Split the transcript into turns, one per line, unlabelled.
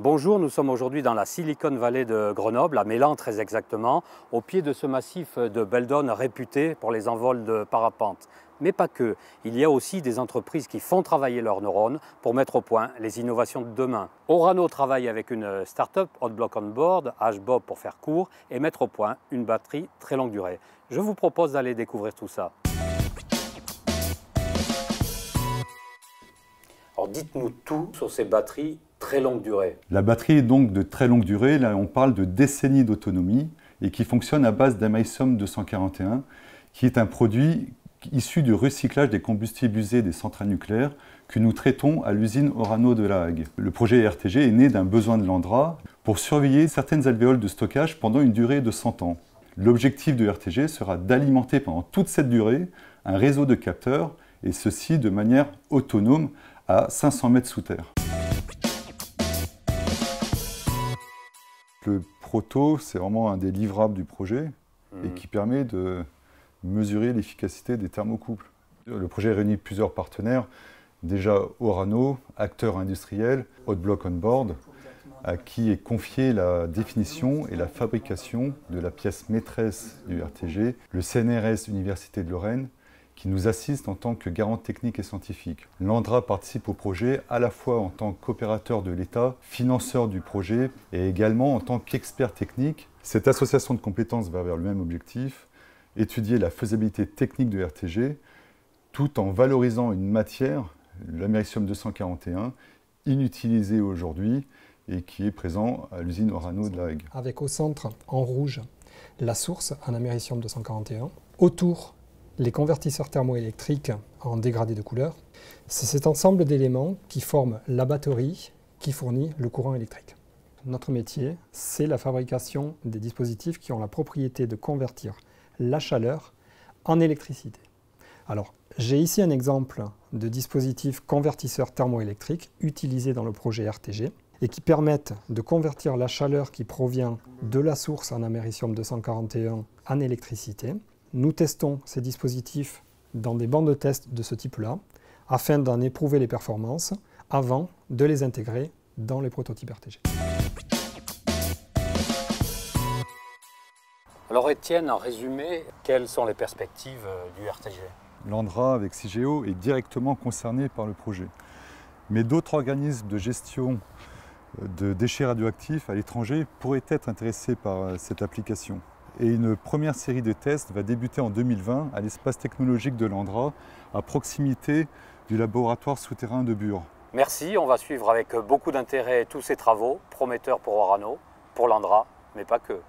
Bonjour, nous sommes aujourd'hui dans la Silicon Valley de Grenoble, à Mélan très exactement, au pied de ce massif de Beldon réputé pour les envols de parapente. Mais pas que, il y a aussi des entreprises qui font travailler leurs neurones pour mettre au point les innovations de demain. Orano travaille avec une start-up, Hotblock On Board, HBOB pour faire court, et mettre au point une batterie très longue durée. Je vous propose d'aller découvrir tout ça. Alors dites-nous tout sur ces batteries très longue durée.
La batterie est donc de très longue durée, là on parle de décennies d'autonomie et qui fonctionne à base d'amérium 241 qui est un produit issu du recyclage des combustibles usés des centrales nucléaires que nous traitons à l'usine Orano de La Hague. Le projet RTG est né d'un besoin de l'Andra pour surveiller certaines alvéoles de stockage pendant une durée de 100 ans. L'objectif de RTG sera d'alimenter pendant toute cette durée un réseau de capteurs et ceci de manière autonome à 500 mètres sous terre. Le proto, c'est vraiment un des livrables du projet et qui permet de mesurer l'efficacité des thermocouples. Le projet réunit plusieurs partenaires, déjà Orano, acteur industriel, Hotblock On Board, à qui est confiée la définition et la fabrication de la pièce maîtresse du RTG, le CNRS Université de Lorraine, qui nous assiste en tant que garant technique et scientifique. L'Andra participe au projet à la fois en tant qu'opérateur de l'État, financeur du projet et également en tant qu'expert technique. Cette association de compétences va vers le même objectif, étudier la faisabilité technique de RTG tout en valorisant une matière, l'amérium 241, inutilisée aujourd'hui et qui est présent à l'usine Orano de La Hague.
Avec au centre, en rouge, la source en amérium 241, autour les convertisseurs thermoélectriques en dégradé de couleur. C'est cet ensemble d'éléments qui forment la batterie qui fournit le courant électrique. Notre métier, c'est la fabrication des dispositifs qui ont la propriété de convertir la chaleur en électricité. Alors, j'ai ici un exemple de dispositif convertisseur thermoélectrique utilisé dans le projet RTG et qui permettent de convertir la chaleur qui provient de la source en amérium 241 en électricité. Nous testons ces dispositifs dans des bancs de test de ce type-là, afin d'en éprouver les performances avant de les intégrer dans les prototypes RTG.
Alors Étienne, en résumé, quelles sont les perspectives du RTG?
L'Andra avec Cigéo est directement concerné par le projet. Mais d'autres organismes de gestion de déchets radioactifs à l'étranger pourraient être intéressés par cette application. Et une première série de tests va débuter en 2020 à l'espace technologique de l'Andra, à proximité du laboratoire souterrain de Bure.
Merci, on va suivre avec beaucoup d'intérêt tous ces travaux, prometteurs pour Orano, pour l'Andra, mais pas que.